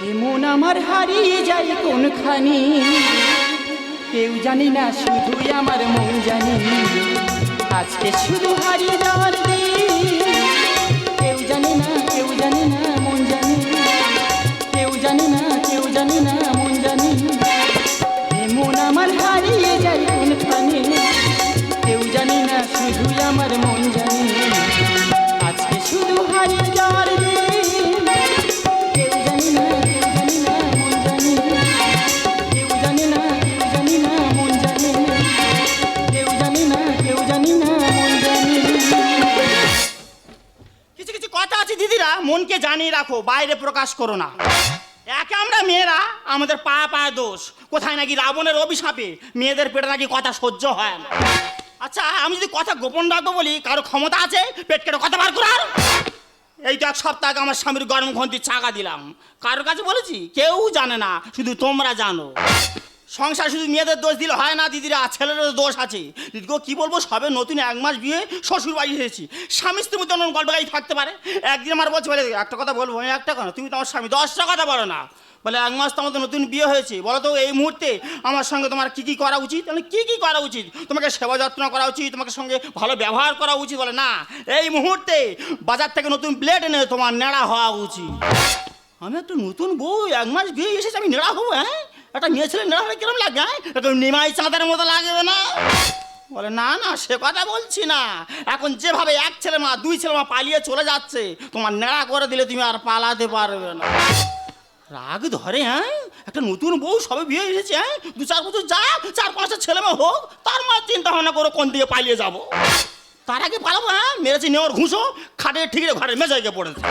এমন আমার হারিয়ে যায় কোনখানি, কেউ জানি না শুধুই আমার মন জানি। আজকে শুধু হারিয়ে যাওয়ার দিন, কেউ জানি না কেউ জানি না মন জানি, কেউ জানি না কেউ জানি না মন জানি। এমন আমার হারিয়ে যায় কোনখানি, কেউ জানি না শুধুই আমার মন জানি। আজকে শুধু হারিয়ে যাওয়ার দিন, কেউ জানি না কেউ জানি না মন জানি, কেউ জানি না কেউ জানি না মন জানি, কেউ জানি না কেউ জানি না মন জানি। কিছু কিছু কথা আছে দিদিরা, মনকে জানিয়ে রাখো, বাইরে প্রকাশ করো না। একে আমরা মেয়েরা, আমাদের পায়ে দোষ। কোথায় নাকি রাবণের অভিশাপে মেয়েদের পেটে নাকি কথা সহ্য হয় না। আচ্ছা, আমি যদি কথা গোপন রাখবো বলি, কারো ক্ষমতা আছে পেট কেটে কথা বার করার? এই তো 1 সপ্তাহ আগে আমার স্বামীর গরম ঘন্টি চাকা দিলাম। কারোর কাছে বলেছি? কেউ জানে না, শুধু তোমরা জানো। সংসার শুধু মেয়েদের দোষ দিলে হয় না দিদিরা, ছেলেরও দোষ আছে। দিদিগো কি বলবো, সবে নতুন 1 মাস বিয়ে, শ্বশুর বাড়ি এসেছি। স্বামী স্ত্রীর মধ্যে গল্প গাই থাকতে পারে। একদিন আমার বলছে, বলে একটা কথা বলবো, একটা কথা, তুমি তো আমার স্বামী, 10টা কথা বলো না। বলে 1 মাস তো আমাদের নতুন বিয়ে হয়েছে, বলো তো এই মুহূর্তে আমার সঙ্গে তোমার কী কী করা উচিত? মানে কী কী করা উচিত? তোমাকে সেবা যত্ন করা উচিত, তোমাকে সঙ্গে ভালো ব্যবহার করা উচিত। বলে না, এই মুহূর্তে বাজার থেকে নতুন প্লেট এনে তোমার নেড়া হওয়া উচিত। আমি একটা নতুন বউ, 1 মাস বিয়ে এসেছি, আমি নেড়া হবো? হ্যাঁ, একটা মেয়ে ছেলে নেড়া হলে কিরম লাগে? হ্যাঁ, একটা নিমাই চাঁদের মতো লাগবে না? বলে না না, সে কথা বলছি না। এখন যেভাবে 1 ছেলে মা 2 ছেলে মা পালিয়ে চলে যাচ্ছে, তোমার নেড়া করে দিলে তুমি আর পালাতে পারবে না। রাগ ধরে, হ্যাঁ, একটা নতুন বউ সবে বিয়ে এসেছে, হ্যাঁ, 2-4 বছর যা, 4-5টা ছেলে মেয়ে হোক, তার মা চিন্তা ভাবনা করো কোন দিকে পালিয়ে যাবো। তার আগে পালাবো? হ্যাঁ, মেরেছি নেওয়ার ঘুষো খাটে ঠিক ঘরের মেজায় গিয়ে পড়েছে।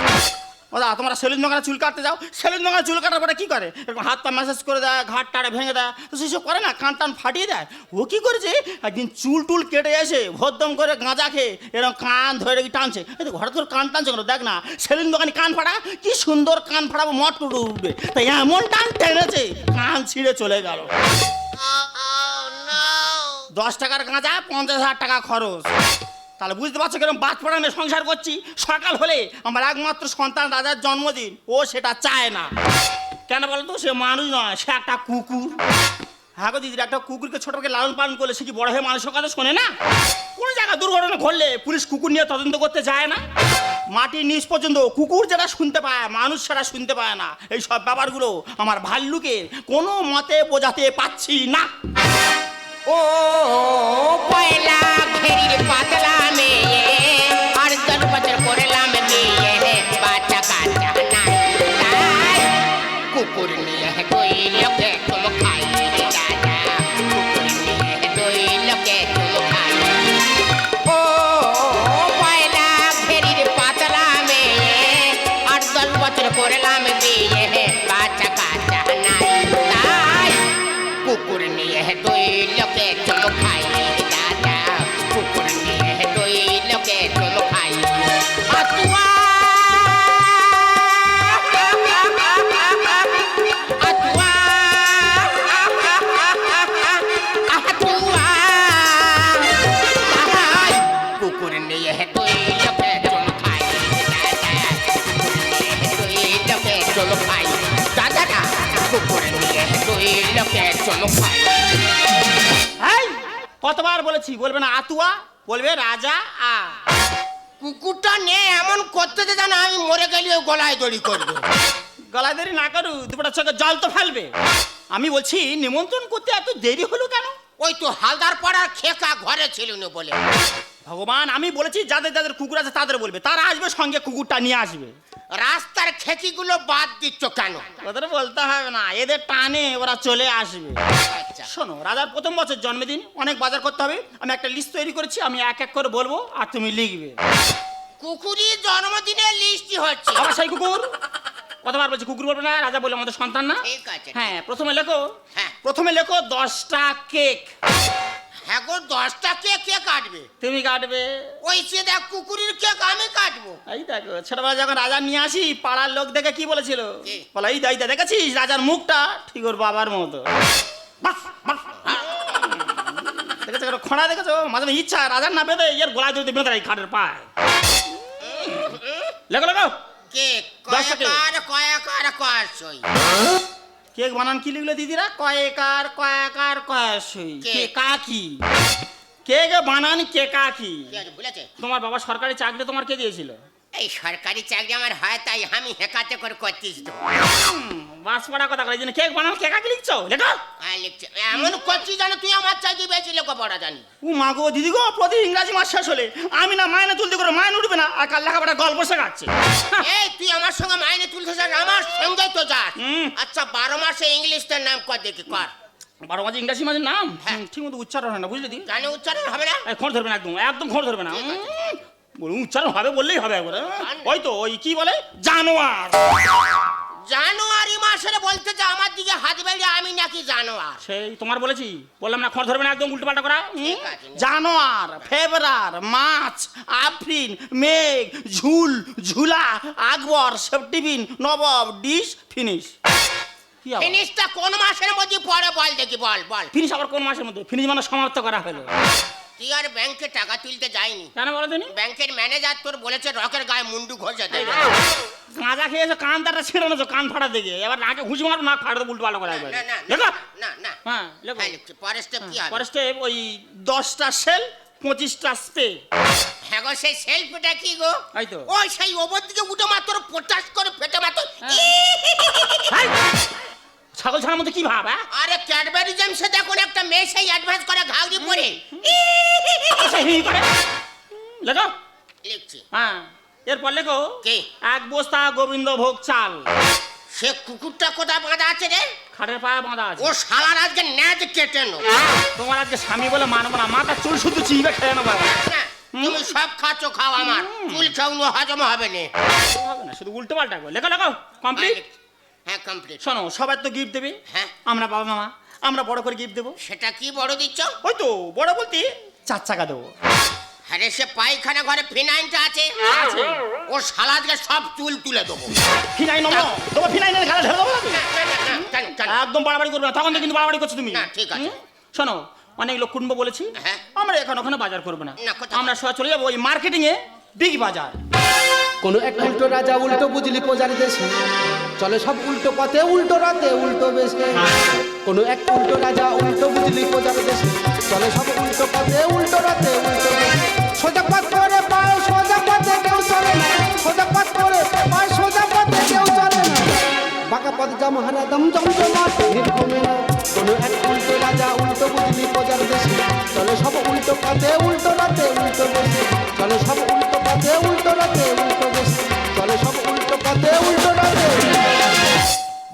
দাদা, তোমরা সেলুন দোকানে চুল কাটতে যাও, সেলুন দোকানে চুল কাটার পরে কী করে? এরকম হাত পা ম্যাসাজ করে দেয়, ঘাট টাড়ে ভেঙে দেয়, তো সেসব করে না, কান টান ফাটিয়ে দেয়। ও কী করেছে, একদিন চুল টুল কেটে এসে ভদ্দম করে গাঁজা খেয়ে এরকম কান ধরে কি টানছে। এই তো ঘরে তোর কান টানছে কেন? দেখ না, সেলুন দোকানে কান ফাটা, কি সুন্দর কান ফাটাবো, মট টুটে উঠবে, তাই এমন টান টেনেছে কান ছিঁড়ে চলে গেল। 10 টাকার গাঁজা, 50,000 টাকা খরচ। তাহলে বুঝতে পারছো কিরকম বাদ পড়ানো সংসার করছি। সকাল হলে আমার একমাত্র সন্তান রাজার জন্মদিন, ও সেটা চায় না। কেন বলতো? সে মানুষ নয়, সে একটা কুকুর। হ্যাঁ গো দিদির, একটা কুকুরকে ছোটকে লালন পালন করলে সে কি বড় হয়ে মানুষের কথা শোনে না? কোনো জায়গায় দুর্ঘটনা ঘটলে পুলিশ কুকুর নিয়ে তদন্ত করতে যায় না? মাটির নিচ পর্যন্ত কুকুর যেটা শুনতে পায়, মানুষ সেটা শুনতে পায় না। এই সব ব্যাপারগুলো আমার ভাল্লুকের কোনো মতে বোঝাতে পারছি না। ও পয়লা ঘেরির পাতলা মেয়ে, আর 10 বছর করলাম বিয়ে, বাচ্চা কাচ্চা নাই, তাই কুকুর নিয়ে 2 লোকে তুম খাই দাদা, কুকুর নিয়ে 2 লোকে তুম খাই। ও পয়লা ঘেরির পাতলা মেয়ে, আর 10 বছর করলাম বিয়ে, বাচ্চা কাচ্চা নাই, তাই কুকুর নিয়ে 2 লোকে তুম খাই দাদা, কুকুর নিয়ে 2 লোকে তুম খাই। আতুয়া আতুয়া আতুয়া, কুকুর নিয়ে 2 লোকে তুম খাই দাদা, কুকুর নিয়ে 2 লোকে তুম খাই দাদা, কুকুর নিয়ে 2 লোকে তুম খাই। এই কতবার বলেছি বলবে না আতুয়া, বলবে রাজা আ। কুকুরটা নিয়ে এমন করতে যে জানা আমি মরে গেলে গলায় দড়ি করবে। গলা দেরি না করু, দুপুরটা চোখে জল তো ফেলবে। আমি বলছি নিমন্ত্রণ করতে এত দেরি হলো কেন? ওই তো হালদার পাড়ার খেকা ঘরে ছিল না বলে। ভগবান, আমি বলেছি যাদের যাদের কুকুর আছে তাদের বলবে, তারা আসবে, সঙ্গে কুকুরটা নিয়ে আসবে। রাস্তার খেকিগুলো বাদ দিচ্ছ কেন? ওদের বলতে হবে না, এদের টানে ওরা চলে আসবে। আচ্ছা, শোনো, রাজার 1ম বছর জন্মদিন, অনেক বাজার করতে হবে। আমি একটা লিস্ট তৈরি করেছি, আমি এক এক করে বলবো আর তুমি লিখবে। কুকুরি জন্মদিনের লিস্টই হচ্ছে। আবার সেই কুকুর, কতবার বলছি কুকুর বলবে না, রাজা বলে আমাদের সন্তান না। ঠিক আছে। হ্যাঁ, প্রথমে লেখো। হ্যাঁ। প্রথমে লেখো 10টা কেক। হ্যাঁ গো, 10টা কেক কে কাটবে? তুমি কাটবে। ওই সে দেখ কুকুরির কেক আমি কাটবো। এই দেখো, ছোটবেলা যখন রাজা নিয়ে আসি, পাড়ার লোক দেখে কি বলেছিল? কি? বলে এই দাইদা দেখেছিস রাজার মুখটা ঠিক ওর বাবার মতো। বাহ, বাহ। দেখেছো খোঁড়া, দেখেছো? মাঝে মাঝে ইচ্ছা রাজার না বেঁধে এর গলায় যদি বেঁধে খাটের পায়। লেখো লেখো। কে 10টা কেক। কয়াকার কয়াসই কেক বানান কি লিখলো দিদিরা? কয়েকার কয়াকার কয়াসই কেক। কে কাকি কেক বানান কে কাকি। কি আছে ভুলেছে? তোমার বাবা সরকারি চাকরি তোমার কে দিয়েছিল? এই সরকারি চাকরি আমার হয় তাই আমি হেকাতে করে করতিস তো। বাস পড়া কথা করে জন্য কেক বানান কে কাকি লিখছো লেখো। লিখছে এমন করছিস জানো তুই আমার চাইতে বেশি লেখাপড়া জানি। ও মা গো দিদি গো, প্রতি ইংরাজি মাস শেষ হলে আমি না মাইনে তুলতে করে মাইনে উঠবে না, আর কাল লেখাপড়া গল্প শেখাচ্ছে। এই তুই আমার সঙ্গে মাইনে তুলতে যাস, আমার সঙ্গেই তো যাস। হুম। আচ্ছা 12 মাসে ইংলিশটার নাম কর দেখি কর। 12 মাঝে ইংরাজি মাঝের নাম হ্যাঁ। ঠিক মতো উচ্চারণ হয় না, বুঝলি দি? জানে উচ্চারণ হবে না? খোঁড় ধরবে না, একদম একদম খোঁড় ধরবে না। ঠিক আছে। বলুন উচ্চারণ হবে বললেই হবে একবার। জান- ওই তো ওই কি বলে জানোয়ার। জানুয়ারি মাসের বলতে যে আমার দিকে হাত বেরিয়ে আমি নাকি জানোয়ার। সেই তোমার বলেছি, বললাম না খোঁড় ধরবে না, একদম উল্টো পাল্টা করা। ঠিক আছে। জানোয়ার, ফেব্রার, মাছ, আফরিন, মেঘ, ঝুল, ঝুলা, আকবর, সেপ্টিবিন, নবাব, ডিশ, ফিনিশ। কি আবার? ফিনিশটা কোন মাসের মধ্যে পড়ে বল দেখি, বল বল। ফিনিশ আবার কোন মাসের মধ্যে? ফিনিশ মানে সমাপ্ত করা হলো। তুই আর ব্যাংকে টাকা তুলতে যায়নি? কেন বলো তুমি? ব্যাংকের ম্যানেজার তোর বলেছে রকের গায়ে মুন্ডু ঘষে দেবে। গাঁজা খেয়েছো, কান তারটা ছিঁড়ে নেছো, কান ফাটা দিকে এবার নাকে ঘুষি মারো, নাক ফাটা উল্টো পাল্টা করা একবার। না না লেখো। না না। হ্যাঁ লেখো। হ্যাঁ লিখছি। পরের স্টেপ কি হবে? পরে স্টেপ ওই 10টা সেল 25টা স্প্রে। হ্যাঁ গো, সেই সেলফিটা কি গো? এই তো। ওই সেই ওপর দিকে উঠে মাত্র পটাশ করে ফেটে মাত্র। হাই! ছাগল ছানার মধ্যে কি ভাব? হ্যাঁ আরে ক্যাডবেরি জেমসে দেখুন একটা মেয়ে সেই অ্যাডভান্স করে ঘাউরি পরে। সে হি করে। লেখো। লিখছি। হ্যাঁ এরপর লেখো কি? 1 বস্তা গোবিন্দভোগ চাল। সে কুকুরটা কোথায় বাঁধা আছে রে? খাটের পায়ে বাঁধা আছে। ও শালার আজকে ন্যাজ কেটে নো। তোমার আজকে স্বামী বলে মানবো না, মাথা চুল শুধু চিবে খেয়ে নেবো। না, তুমি সব খাচ্ছ, খাও আমার চুল খাওয়ানো হজম হবে না। হবে না, শুধু উল্টো পাল্টা করো। লেখো লেখো কমপ্লিট। হ্যাঁ কমপ্লিট। শোনো, সবাই তো গিফট দেবে। হ্যাঁ। আমরা বাবা মামা আমরা বড় করে গিফট দেবো। সেটা কি বড় দিচ্ছ? ওই তো বড় বলতে 4 চাকা দেবো। আরে সে পায়খানা ঘরে ফিনাইনটা আছে। আছে। ও শালা আজকে সব চুল তুলে দেবো। ফিনাইন নম্বর দেবো, ফিনাইনের গালে ঢেলে দেবো নাকি? না, না, না, না, কেন, কেন? একদম বাড়াবাড়ি করবে না, তখন তো কিন্তু বাড়াবাড়ি করছো তুমি। না, ঠিক আছে। শোনো, অনেক লোক কুটুম্ব বলেছি, হ্যাঁ। আমরা এখানে ওখানে বাজার করবো না। না, কোথায়? আমরা সবাই চলে যাবো ওই মার্কেটিং এ, বিগ বাজার। কোনো এক উল্টো রাজা উল্টো বুঝলি প্রজার দেশে চলে সব উল্টো পথে উল্টো রাতে উল্টো বেশে। কোনো এক উল্টো রাজা উল্টো বুঝলি প্রজার দেশে চলে সব উল্টো পথে উল্টো রাতে উল্টো বেশে। সোজা পথ করে পায় সোজা পথে কেউ চলে না, সোজা পথ করে পায় সোজা পথে কেউ চলে না। বাঁকা পথ জাম হারাদম জমজমাট ভিড় কমে না। কোনো এক উল্টো রাজা উল্টো বুঝলি প্রজার দেশে চলে সব উল্টো পথে উল্টো রাতে উল্টো বেশে। চলে সব উল্টো পথে উল্টো রাতে উল্টো বেশে। চলে সব উল্টো পথে উল্টো রাতে।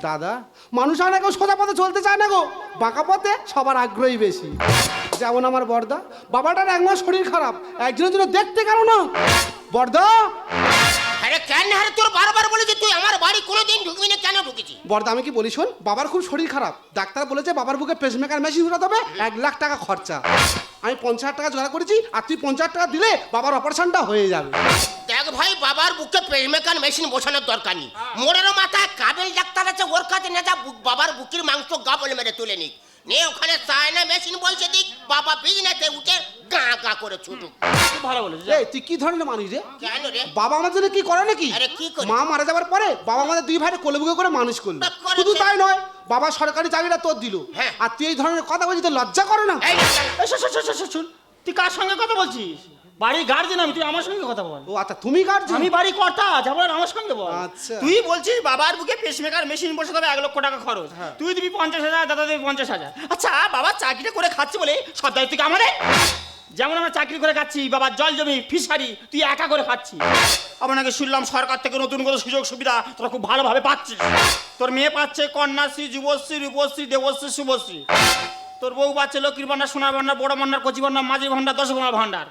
দাদা, মানুষ আর কেউ সোজা পথে চলতে চায় না গো, বাঁকা পথে সবার আগ্রহী বেশি। যেমন আমার বর্দা, বাবাটার একমাস শরীর খারাপ, একজনের জন্য দেখতে গেল না। বর্দা, আরে কেন আরে তোর বারবার বলেছি তুই আমার বাড়ি কোনোদিন ঢুকবি না, কেন ঢুকেছি? বর্দা আমি কি বলি শোন, বাবার খুব শরীর খারাপ, ডাক্তার বলেছে বাবার বুকে পেসমেকার মেশিন ঘোরাতে হবে, 1 লাখ টাকা খরচা। আমি 50,000 টাকা জোগাড় করেছি, আর তুই 50,000 টাকা দিলে বাবার অপারেশনটা হয়ে যাবে। দেখ ভাই, বাবার বুকে পেসমেকার মেশিন বসানোর দরকার নেই। মোড়ের মাথায় কাবেল ডাক্তার আছে, ওর কাছে না যা, বাবার বুকের মাংস গা বলে মেরে তুলে নিক। নে ওখানে চায়না মেশিন বসে দিক, বাবা বিজনেতে উঠে গা গা করে ছুটুক। খুব ভালো বলেছো। এই তুই কি ধরনের মানুষ রে? কেন রে? বাবা আমার জন্য কি করে নাকি? আরে কি করে? মা মারা যাবার পরে বাবা আমাদের 2 ভাইকে কোলে বুকে করে মানুষ করলো। তা করেছে। শুধু তাই নয়, বাবা সরকারি চাকরিটা তোর দিল, হ্যাঁ। আর তুই এই ধরনের কথা বলছিস, তো লজ্জা করে না? এই এই শোন, শোন, শোন, শোন, শোন, তুই কার সঙ্গে কথা বলছিস? বাড়ির গার্জেন আমি, তুই আমার সঙ্গে কথা বল। ও আচ্ছা, তুমি গার্জেন? আমি বাড়ি কর্তা, যাবো আমার সঙ্গে বল। আচ্ছা। তুই বলছিস বাবার বুকে পেসমেকার মেশিন বসে তবে 1 লক্ষ টাকা খরচ, তুই দিবি 50,000, দাদা দিবি 50,000। আচ্ছা, বাবা চাকরিটা করে খাচ্ছে বলে সব দায়িত্ব কি আমাদের? যেমন আমরা চাকরি করে খাচ্ছি, বাবার জল জমি ফিশারি তুই একা করে খাচ্ছিস। আবার নাকি শুনলাম সরকার থেকে নতুন করে সুযোগ সুবিধা তোরা খুব ভালোভাবে পাচ্ছিস। তোর মেয়ে পাচ্ছে কন্যাশ্রী, যুবশ্রী, রূপশ্রী, দেবশ্রী, শুভশ্রী। তোর বউ পাচ্ছে লক্ষ্মীর ভান্ডার, সোনার ভান্ডার, বড় ভান্ডার, কচি ভান্ডার, মাঝি ভান্ডার, দশগুণার ভান্ডার।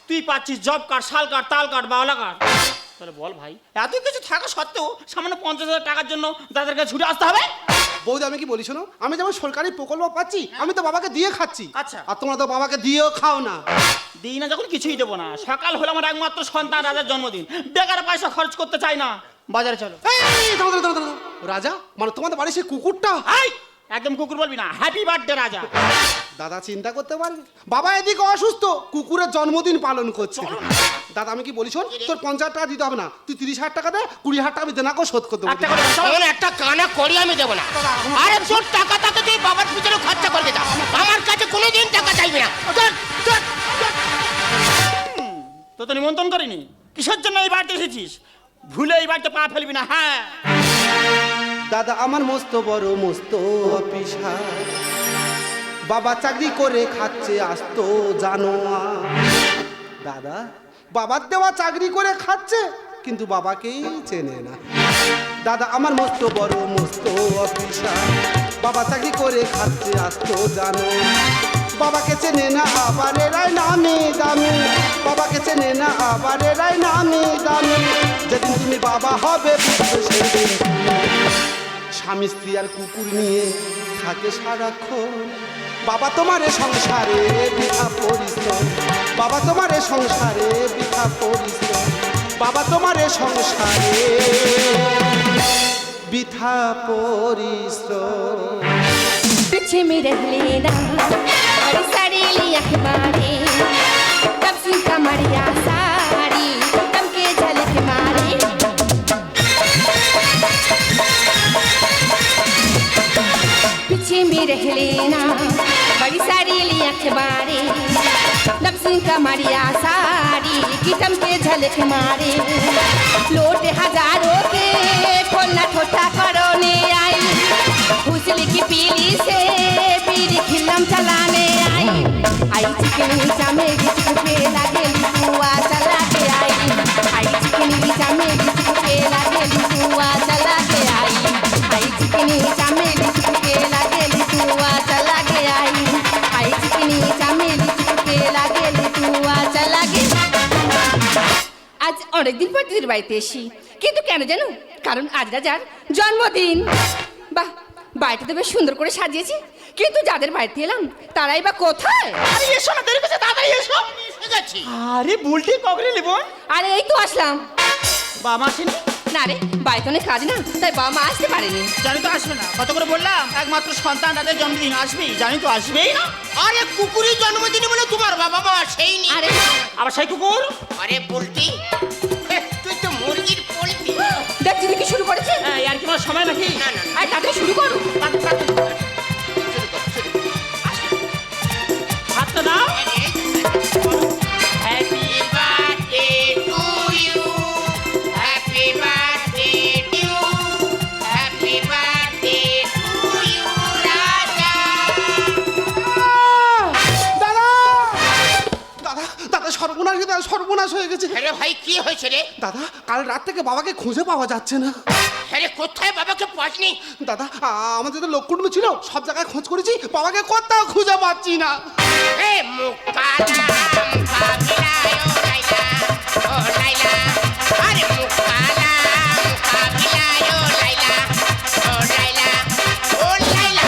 তুই পাচ্ছিস জব কার্ড, শাল কার্ড, তাল কার্ড, বাওলা কার্ড। তাহলে বল ভাই, এত কিছু থাকা সত্ত্বেও সামান্য 50,000 টাকার জন্য তাদের কাছে ছুটে আসতে হবে? বৌদি আমি কি বলি শোনো, আমি যেমন সরকারি প্রকল্প পাচ্ছি, আমি তো বাবাকে দিয়ে খাচ্ছি। আচ্ছা। আর তোমরা তো বাবাকে দিয়েও খাও না। দিই না যখন কিছুই দেবো না। সকাল হলো আমার একমাত্র সন্তান রাজার জন্মদিন, বেকার পয়সা খরচ করতে চাই না। বাজারে চলো। এই, দাঁড়াও, দাঁড়াও, দাঁড়াও, দাঁড়াও। রাজা মানে তোমাদের বাড়ি সেই কুকুরটা? এই একদম কুকুর বলবি না, হ্যাপি বার্থডে রাজা। দাদা চিন্তা করতে পারবি, বাবা এদিকে অসুস্থ, কুকুরের জন্মদিন পালন করছে। দাদা আমি কি বলি শোন, তোর 50 টাকা দিতে হবে না, তুই 30,000 টাকা দে, 20,000 টাকা আমি দেনা করে শোধ করতে একটা করে চল। তখন একটা কানা করি আমি দেবো না। আরে তোর টাকা টাকা তুই বাবার পিছনে খরচা করবে না, আমার কাছে কোনোদিন টাকা চাইবে না। চল, চল, চল। তো তো নিমন্ত্রণ করিনি, কিসের জন্য এই বাড়িতে এসেছিস? ভুলে এই বাড়িতে পা ফেলবি না, হ্যাঁ। দাদা আমার মস্ত বড় মস্ত অফিসার, বাবা চাকরি করে খাচ্ছে আসতো জানো। দাদা বাবার দেওয়া চাকরি করে খাচ্ছে কিন্তু বাবাকেই চেনে না। দাদা আমার মস্ত বড় মস্ত অফিসার, বাবা চাকরি করে খাচ্ছে আসতো জানো। বাবাকে চেনে না আবার এরাই নামে দামি, বাবাকে চেনে না আবার এরাই নামে দামি। যেদিন তুমি বাবা হবে সেদিন স্বামী স্ত্রী আর কুকুর নিয়ে থাকে সারাক্ষণ। বাবা তোমার এ সংসারে বৃথা পরিশ্রম, বাবা তোমার এ সংসারে বৃথা পরিশ্রম, বাবা তোমার এ সংসারে বৃথা পরিশ্রম। पीछे में रह लेना और साड़ी लिया मारे, तब से कमरिया साड़ी तब के झलक मारे। पीछे में रह लेना बड़ी साड़ी लिया मारे, तब से कमरिया साड़ी की तम के झलक मारे। लोट हजारों के खोलना ठोठा करो ने आई, हुसली की पीली से पीली खिलम चलाने आई। आई चिकनी चमेली चुपके लागे लिपुआ चला के आई, आई चिकनी चमेली चुपके लागे लिपुआ चला के आई, आई चिकनी चमेली चुपके लागे लिपुआ चला के आई, आई चिकनी चमेली चुपके लागे लिपुआ चला के। আজ অনেকদিন পর দিদির বাড়িতে এসি, কিন্তু কেন জানো? কারণ আজ রাজার জন্মদিন। বাহ, বাড়িটা তো বেশ সুন্দর করে সাজিয়েছি, কিন্তু যাদের বাড়িতে এলাম তারাই বা কোথায়? আরে এসো না, দেরি করছে, তাড়াতাড়ি এসো। এসে গেছি। আরে বুলটি কগরে লিবো। আরে এই তো আসলাম। বাবা মা আসেনি? না রে, বাড়িতে অনেক কাজ না, তাই বাবা মা আসতে পারেনি। জানি তো আসবে না, কত করে বললাম একমাত্র সন্তান তাদের জন্মদিন আসবেই, জানি তো আসবেই না। আরে কুকুরের জন্মদিনে বলে তোমার বাবা মা সেই নি। আরে আবার সেই কুকুর। আরে বলতি তুই তো মুরগির পোল্ট্রি। দেখ দিদি কি শুরু করেছে। হ্যাঁ, আর কি আমার সময় নাকি? না, না, না। আরে তাতে শুরু করো। হাতটা দাও। Happy birthday to you, happy birthday to, happy birthday to you Raja. দাদা দাদা দাদা সর্বনাশ, দাদা সর্বনাশ হয়ে গেছে। আরে ভাই কি হয়েছে রে? দাদা কাল রাত থেকে বাবাকে খুঁজে পাওয়া যাচ্ছে না। আরে কোথায় বাবাকে পাসনি? দাদা আমাদের তো লোক কুটুম্ব ছিল, সব জায়গায় খোঁজ করেছি, বাবাকে কোথাও খুঁজে পাচ্ছি না। এ মুকালাম কাবিলায় ও লাইলা, ও লাইলা। আরে মুকালাম কাবিলায় ও লাইলা, ও লাইলা, ও লাইলা।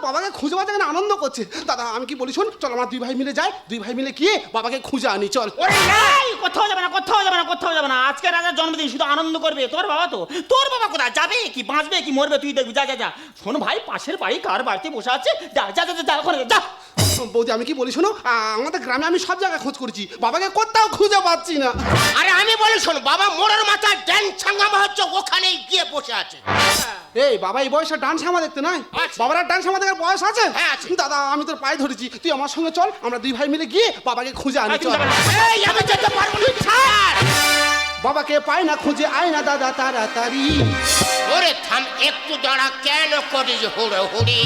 বাবাকে খুঁজে পাওয়া যায় না, আনন্দ করছে। দাদা আমি কি বলি শোন, চল আমরা দুই ভাই মিলে যাই, দুই ভাই মিলে গিয়ে বাবাকে খুঁজে আনি চল। ওরে নাই, কোথাও যাবে না, কোথাও যাবে না, কোথাও যাবে না। আজকে রাজার জন্মদিন, শুধু আনন্দ করবে। তোর বাবা তো, তোর বাবা কোথায় যাবে কি বাঁচবে কি মরবে তুই দেখবি। যা যা যা। শোন ভাই, পাশের বাড়ি কার বাড়িতে বসে আছে, যা যা যা যা, ওখানে যা। বৌদি আমি কি বলি শোনো, আমাদের গ্রামে আমি সব জায়গায় খোঁজ করেছি, বাবাকে কোথাও খুঁজে পাচ্ছি না। আরে আমি বলি শোন, বাবা মোড়ের মাথায় ড্যান ছাঙ্গামা হচ্ছে, ওখানেই গিয়ে বসে আছে। এই বাবা এই বয়সে ডান্স সামা দেখতে নাই? আছে। বাবার ডান্স সামা দেখার বয়স আছে? হ্যাঁ, আছে। দাদা আমি তোর পায়ে ধরেছি, তুই আমার সঙ্গে চল, আমরা দুই ভাই মিলে গিয়ে বাবাকে খুঁজে আনি আর তুই চল। যাবে না। এই আমি যেতে পারবো না, ছাড়। বাবাকে পাই না, খুঁজে আয় না দাদা তাড়াতাড়ি। ওরে থাম একটু দাঁড়া, কেন করিস হুড়োহুড়ি?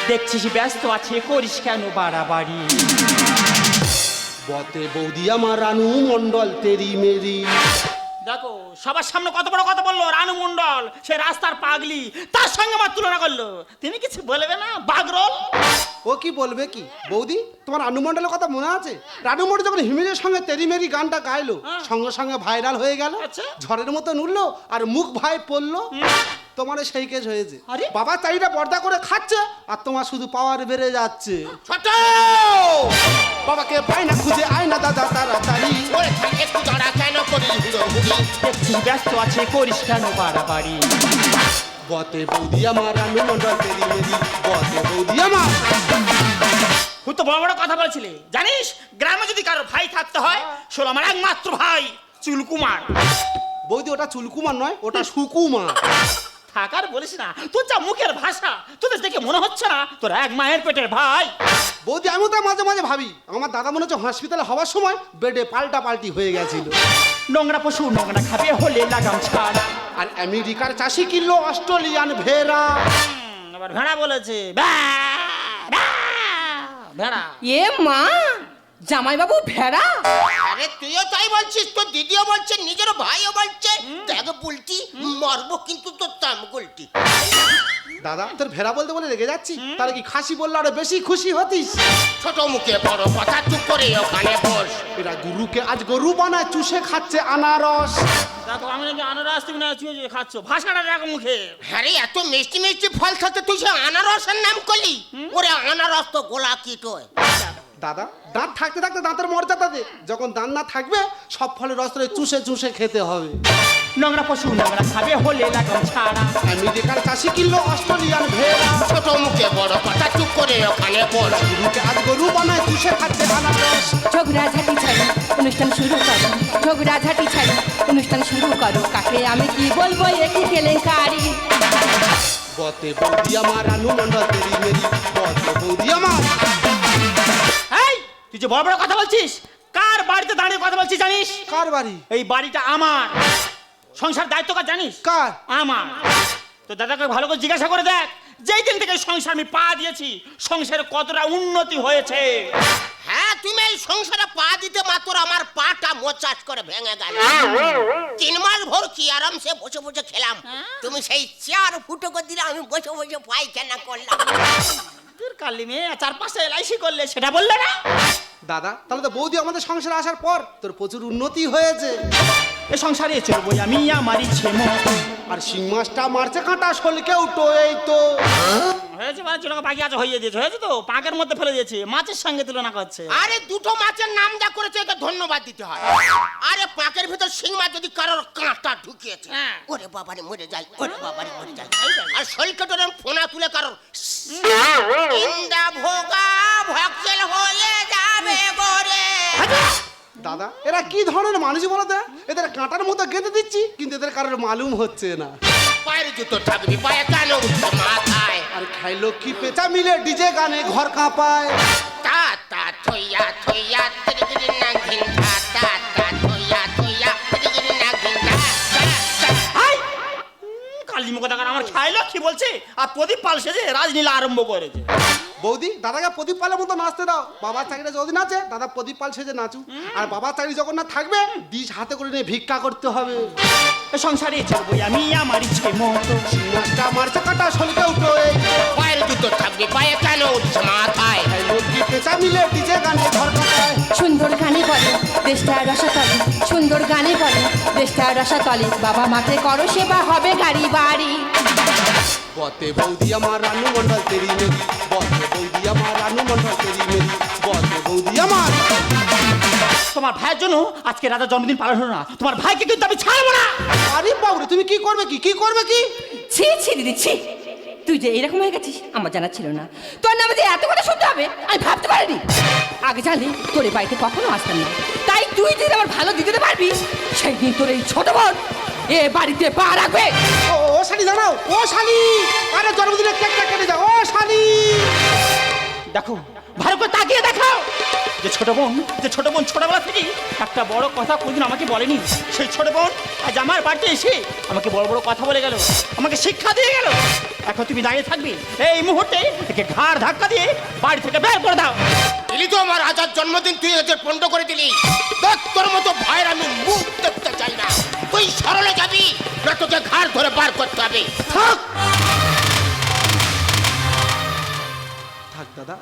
দেখছিস ব্যস্ত আছে, করিস কেন বাড়াবাড়ি? বতে বৌদি আমার রানু মন্ডল তেরি মেরি। দেখো সবার সামনে কত বড় কথা বললো রানু মণ্ডল, সে রাস্তার পাগলি, তার সঙ্গে আমার তুলনা করলো। তুমি কিছু বলবে না বাগরল? ও কি বলবে কি? বৌদি তোমার রানু মন্ডলের কথা মনে আছে? রানু মন্ডল যখন হিমেজের সঙ্গে তেরি মেরি গানটা গাইলো, সঙ্গে সঙ্গে ভাইরাল হয়ে গেল, আচ্ছা। ঝড়ের মতো উঠলো আর মুখ ভাই পড়লো। তোমার সেই কেস হয়েছে। আরে? বাবা চারিটা পর্দা করে খাচ্ছে আর তোমার শুধু পাওয়ার বেড়ে যাচ্ছে। ছোট বাবাকে পাই না, খুঁজে আয় না দাদা তাড়াতাড়ি। ওরে থাম একটু দাঁড়া, কেন করিস হুড়োহুড়ি? দেখছিস ব্যস্ত আছে, করিস কেন বাড়াবাড়ি? বতে বৌদি আমার রানু মন্ডল তেরি মেরি বতে বৌদি আমার। খুব তো বড় বড় কথা বলছিলে জানিস, গ্রামে যদি কারো ভাই থাকতে হয় শোনো আমার একমাত্র ভাই চুলকুমার। বৌদি ওটা চুলকুমার নয়, ওটা সুকুমার। থাকার বলিস না, তোর যা মুখের ভাষা তোদের দেখে মনে হচ্ছে না তোর এক মায়ের পেটের ভাই। বৌদি আমিও তো মাঝে মাঝে ভাবি আমার দাদা মনে হচ্ছে হসপিটালে হওয়ার সময় বেডে পাল্টা পাল্টি হয়ে গেছিল। নোংরা পশু নোংরা খাবে হলে লাগাম ছাড়। আর আমেরিকার চাষি কিনলো অস্ট্রেলিয়ান ভেড়া। আবার ভেড়া বলেছে ব্যা, ব্যা, ভেড়া। এ মা, জামাইবাবু ভেড়া? আরে তুইও তাই বলছিস, তোর দিদিও বলছে, নিজের ভাইও বলছে। দেখ বলছি মারবো কিন্তু তোর তাম গুলটি। দাদা তোর ভেড়া বলতে বলে রেগে যাচ্ছি, তাহলে কি খাসি বললে আরো বেশি খুশি হতিস? ছোট মুখে বড় কথা, চুপ করে ওখানে বস। এরা গুরুকে আজ গরু বানায় চুষে খাচ্ছে আনারস। দেখো আমি নাকি আনারস তুমি না চুয়ে খাচ্ছ, ভাষাটা দেখো মুখে। আরে এত মিষ্টি মিষ্টি ফল থাকতে তুই সে আনারসের নাম করলি? ওরে আনারস তো গোলা কিটোয়। দাদা দাঁত থাকতে থাকতে দাঁতের মর্যাদা দে, যখন দাঁত না থাকবে সব ফলের রস ধরে চুষে চুষে খেতে হবে। নোংরা পশু নোংরা খাবে হলে লাগাম ছাড়া। আমেরিকার চাষি কিনলো অস্ট্রেলিয়ান ভেড়া। ছোট মুখে বড় কথা, চুপ করে ওখানে বস। গুরুকে আজ গরু বানায় চুষে খাচ্ছে আনারস। ঝগড়াঝাটি ছাড়ো, অনুষ্ঠান শুরু করো। ঝগড়াঝাটি ছাড়ো, অনুষ্ঠান শুরু করো। কাকে আমি কি বলবো, একই কেলেঙ্কারি। বতে বৌদি আমার রানু মন্ডল তেরি মেরি বতে বৌদি আমার। এই তুই যে বড় বড় কথা বলছিস, কার বাড়িতে দাঁড়িয়ে কথা বলছিস জানিস? কার বাড়ি? এই বাড়িটা আমার। সংসার দায়িত্ব কার জানিস? কার? আমার। তো দাদাকে ভালো করে জিজ্ঞাসা করে দেখ, যেই দিন থেকে সংসার আমি পা দিয়েছি সংসারে কতটা উন্নতি হয়েছে। হ্যাঁ, তুমি এই সংসারে পা দিতে মাত্র আমার পাটা মোচাজ করে ভেঙে গেল। 3 মাস ভোর কি আরামসে বসে বসে খেলাম, তুমি সেই 4 ফুটো করে দিলে আমি বসে বসে পায়খানা করলাম। তোর কালি মেয়ে 4-5টা এলআইসি করলে সেটা বললে না? দাদা তাহলে তো বৌদি আমাদের সংসারে আসার পর তোর প্রচুর উন্নতি হয়েছে। এ সংসারে চলবো আমি আমার ইচ্ছে মতো। আর শিং মাছটা মারছে কাঁটা শোলকে উঠো এই তো হয়েছে মানে চলো বাকি আছে হয়ে দিয়েছে, হয়েছে তো পাঁকের মধ্যে ফেলে দিয়েছে, মাছের সঙ্গে তুলনা করছে। আরে দুটো মাছের নাম যা করেছে একে ধন্যবাদ দিতে হয়। আরে পাকের ভিতর শিং মাছ যদি কারোর কাঁটা ঢুকিয়েছে, হ্যাঁ। ওরে বাবারে মরে যায়, ওরে বাবারে মরে যায়। আর শৈলকেটরে ফোনা তুলে কারোর ইন্দা ভোগা ভক্সেল হয়ে যাবে গোরে। দাদা এরা কি ধরনের মানুষ বলো তো, এদের কাঁটার মতো গেঁথে দিচ্ছি কিন্তু এদের কারোর মালুম হচ্ছে না। পায়ের জুতো থাকবি পায়ে, কেন উঠছে মাথায়? আর খাইলো কি পেঁচা মিলে ডিজে গানে ঘর কাঁপায়। তা তা থইয়া থইয়া তিরিগিরি না ঘিন্তা, তা তা থইয়া থইয়া তিরিগিরি না ঘিন্তা। কালি মুখ দেখার আমার খাইলো কি বলছে, আর প্রদীপ পাল সেজে রাজনীলা আরম্ভ করেছে। বৌদি দাদাকে প্রদীপ পালের মতো নাচতে দাও। বাবার চাকরিটা যদি নাচে দাদা প্রদীপ পাল সেজে নাচু। আর বাবার চাকরি যখন না থাকবে ডিশ হাতে করে নিয়ে ভিক্ষা করতে হবে। এ সংসারে চলবো আমি আমার ইচ্ছে মতো। শিং মাছটা মারছে কাঁটা শোলকে উঠো এই তো পায়ের জুতো থাকবি পায়ে, কেন উঠছে মাথায়? খাইলো কি পেঁচা মিলে ডিজে গানে ঘর কাঁপায়। সুন্দর গানে বলে দেশটা রসাতলে, সুন্দর গানে বলে দেশটা রসাতলে। বাবা মাকে করো সেবা, হবে গাড়ি বাড়ি। বতে বৌদি আমার রানু মন্ডল তেরি মেরি বতে বৌদি আমার রানু মন্ডল তেরি মেরি বতে বৌদি আমার। তোমার ভাইয়ের জন্য আজকে রাজা জন্মদিন পালন হলো না, তোমার ভাইকে কিন্তু আমি ছাড়বো না। আরে বাবুরে তুমি কি করবে কি করবে কি? ছি ছি দিদি ছি, তুই যে এরকম হয়ে গেছিস আমার জানা ছিল না। তোর নামে যে এত কথা শুনতে হবে আমি ভাবতে পারিনি। আগে জানলে তোর এই বাড়িতে কখনো আসতাম না। তাই তুই যদি আমার ভালো দিতে পারবি, সেই দিন তোর এই ছোট বোন এ বাড়িতে পা রাখবে। ও শালি দাঁড়াও, ও শালি, আরে জন্মদিনে কেকটা কেটে যাও, ও শালি। দেখো ভালো করে তাকিয়ে দেখাও, যে ছোট বোন ছোটবেলা থেকে একটা বড় কথা কোনদিন আমাকে বলেনি, সেই ছোট বোন আজ আমার বাড়িতে এসে আমাকে বড় বড় কথা বলে গেল, আমাকে শিক্ষা দিয়ে গেল। এখন তুমি দাঁড়িয়ে থাকবি, এই মুহূর্তে একে ঘাড় ধাক্কা দিয়ে বাড়ি থেকে বের করে দাও। দিলি তো আমার রাজার জন্মদিন, তুই এদের পণ্ড করে দিলি। দেখ তোর মতো ভাইয়ের আমি মুখ দেখতে চাই না। তুই সরলে যাবি না তোকে ঘাড় ধরে বার করতে হবে। থাক থাক দাদা,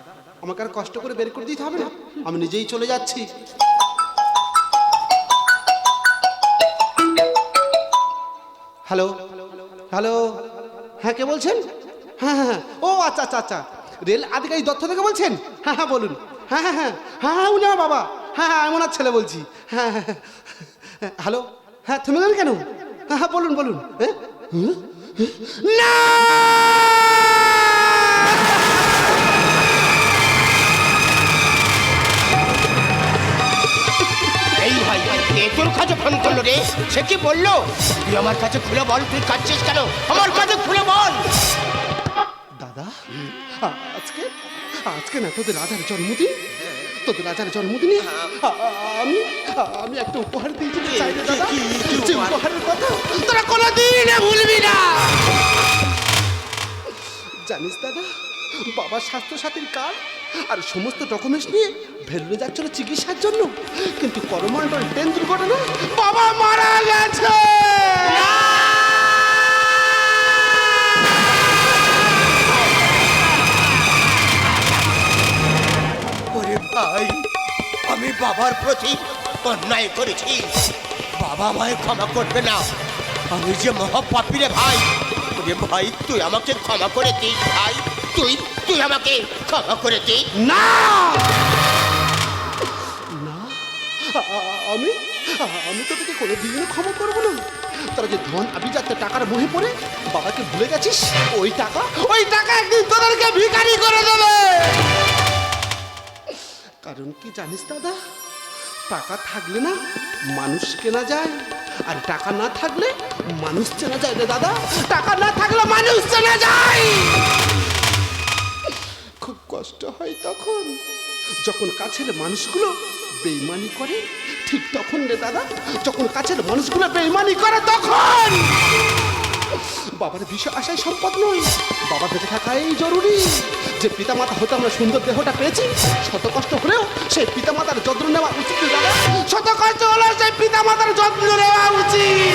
আমাকে আর কষ্ট করে বের করে দিতে হবে না, আমি নিজেই চলে যাচ্ছি। হ্যালো হ্যালো, হ্যাঁ কে বলছেন? হ্যাঁ হ্যাঁ হ্যাঁ, ও আচ্ছা আচ্ছা আচ্ছা, রেল আধিকারিক দত্ত থেকে বলছেন? হ্যাঁ হ্যাঁ বলুন। হ্যাঁ হ্যাঁ হ্যাঁ হ্যাঁ হ্যাঁ উনি আমার বাবা। হ্যাঁ হ্যাঁ আমি ওনার ছেলে বলছি। হ্যাঁ হ্যাঁ হ্যালো, হ্যাঁ থেমে গেলেন কেন? হ্যাঁ হ্যাঁ বলুন বলুন। হ্যাঁ না এই ভাই কে তোর কাছে ফোন করলো রে? সে কি বললো? তুই আমার কাছে খুলে বল, তুই কাঁদছিস কেন? আমার কাছে খুলে বল। দাদা আজকে আজকে না তোদের রাজার জন্মদিন, তোদের রাজার জন্মদিনে আমি আমি একটা উপহার দিয়েছি চাই রে দাদা। যে উপহারের কথা তোরা কোনোদিন ভুলবি না। জানিস দাদা, বাবার স্বাস্থ্যসাথীর কার্ড আর সমস্ত ডকুমেন্টস নিয়ে ভেলুরে যাচ্ছিল চিকিৎসার জন্য, কিন্তু করমণ্ডল ট্রেন দুর্ঘটনা বাবা মারা গেছে। ওরে ভাই, আমি বাবার প্রতি অন্যায় করেছি, বাবা আমায় ক্ষমা করবে না। আমি যে মহাপাপী রে ভাই। ওরে ভাই, তুই আমাকে ক্ষমা করে দিস ভাই, তুই তুই আমাকে ক্ষমা করে দিস। না না, আমি আমি তোদেরকে কোনোদিনও ক্ষমা করবো না। তোরা যে ধন আভিজাত্য টাকার মোহে পড়ে বাবাকে ভুলে গেছিস, ওই টাকা একদিন তোদেরকে ভিখারি করে দেবে। কারণ কি জানিস দাদা, টাকা থাকলে না মানুষ কেনা যায়, আর টাকা না থাকলে মানুষ চেনা যায় রে দাদা। টাকা না থাকলে মানুষ চেনা যায়। খুব কষ্ট হয় তখন যখন কাছের মানুষগুলো বেইমানি করে, ঠিক তখন রে দাদা, যখন কাছের মানুষগুলো বেইমানি করে তখন। বাবার বিষয় আশায় সম্পদ নয়, বাবা বেঁচে থাকাই জরুরি। যে পিতামাতা হতে আমরা সুন্দর দেহটা পেয়েছি, শত কষ্ট হলেও সেই পিতামাতার যত্ন নেওয়া উচিত দাদা। শত কষ্ট হলেও সেই পিতামাতার যত্ন নেওয়া উচিত।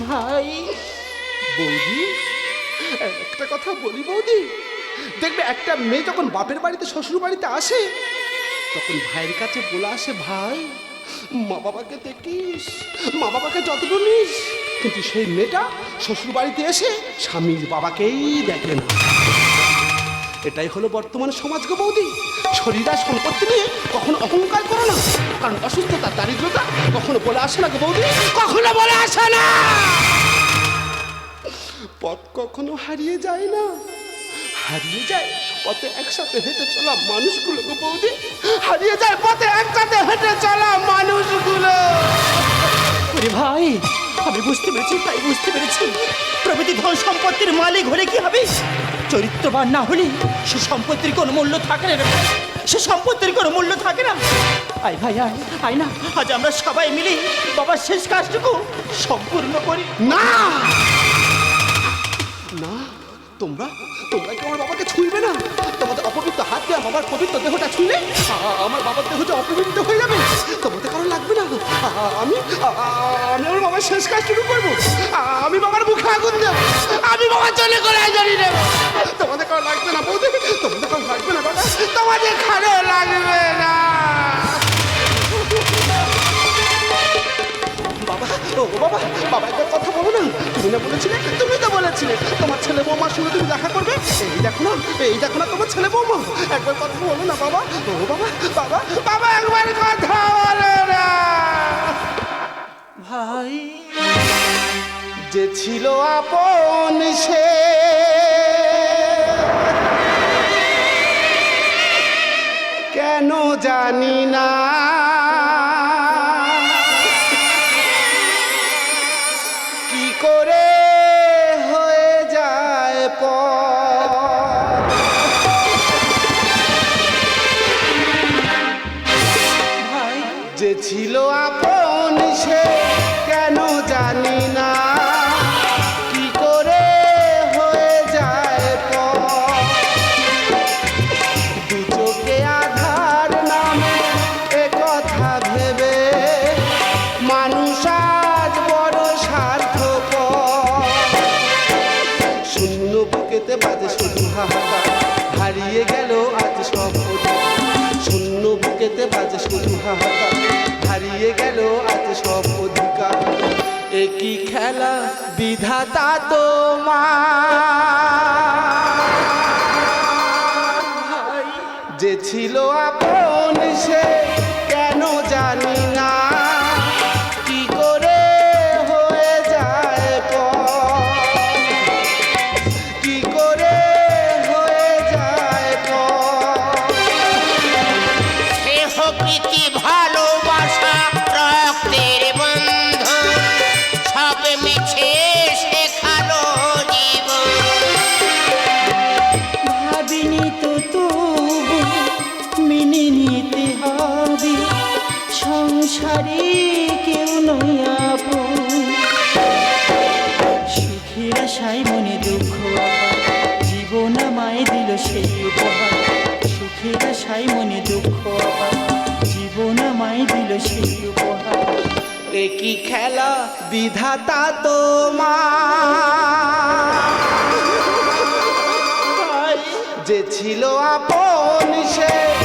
ভাই বৌদি, একটা কথা বলি বৌদি, দেখবে একটা মেয়ে যখন বাপের বাড়িতে শ্বশুর বাড়িতে আসে, তখন ভাইয়ের কাছে বলে আসে, ভাই মা বাবাকে দেখিস, মা বাবাকে যত্ন নিস। কিন্তু সেই মেয়েটা শ্বশুর বাড়িতে এসে স্বামীর বাবাকেই দেখে না। এটাই হলো বর্তমান সমাজ গো বৌদি। শরীর আর সম্পত্তি নিয়ে কখনো অহংকার করো না, কারণ অসুস্থতা দারিদ্রতা কখনো বলে আসে না গো বৌদি, কখনো বলে আসে না। পথ কখনো হারিয়ে যায় না, হারিয়ে যায় পথে একসাথে হেঁটে চলা মানুষগুলো গো বৌদি, হারিয়ে যায় পথে একসাথে হেঁটে চলা মানুষগুলো। ওরে ভাই, আমি বুঝতে পেরেছি, তাই বুঝতে পেরেছি প্রভৃতি ধন সম্পত্তির মালিক হলে কি হবে, চরিত্রবান না হলে সে সম্পত্তির কোনো মূল্য থাকে না রে ভাই, সে সম্পত্তির কোনো মূল্য থাকে না। আয় ভাই আয়, আয় না, আজ আমরা সবাই মিলে বাবার শেষ কাজটুকু সম্পূর্ণ করি। না না, তোমরা তোমরা কি আমার বাবাকে ছুঁইবে না? তোমাদের অপবিত্র হাত দিয়ে বাবার পবিত্র দেহটা ছুঁলে আমার বাবার দেহ যে অপবিত্র হয়ে যাবে, তোমাদের কারণ লাগবে না। আমি আমি আমার বাবার শেষ কাজ শুরু করবো। আমি বাবার মুখে আগুন দেবো, আমি বাবার চলে করে জানি দেবো। তোমাদের কারণ লাগবে না বৌদি, তোমাদের কারণ লাগবে না বাবা, তোমাদের কারণ লাগবে না। বাবা, ও বাবা, বাবা একবার কথা বলো না। তুমি না বলেছিলে, তুমি তো বলেছিলে তোমার ছেলে বৌমার সঙ্গে তুমি দেখা করবে। এই দেখো না, এই দেখো না তোমার ছেলে বৌমা। একবার কথা বলো না বাবা, ও বাবা, বাবা, বাবা একবার কথা বলো না। ভাই যে ছিল আপন সে কেন জানি না, কি করে হয়ে যায় পর। ভাই যে ছিল আপন সে কেন জানি না, কি করে হয়ে যায় পর। দু চোখে আধার নামে এ কথা ভেবে মানুষ আজ বড় স্বার্থপর। শূন্য বুকেতে বাজে শুধু হাহাকার, হারিয়ে গেল আজ সব অধিকার। শূন্য বুকেতে বাজে শুধু হাহাকার, হারিয়ে গেল আজ সব অধিকার। একই খেলা বিধাতা তোমার, যে ছিল আপন সে কেন জানি না, কি করে হয়ে যায় পর। আশায় মনে দুঃখ আপার জীবন আমায় দিল সেই উপহার সুখের আশায় মনে দুঃখ আপার জীবন আমায় দিল সেই উপহার একই খেলা বিধাতা তোমার যে ছিল আপন সে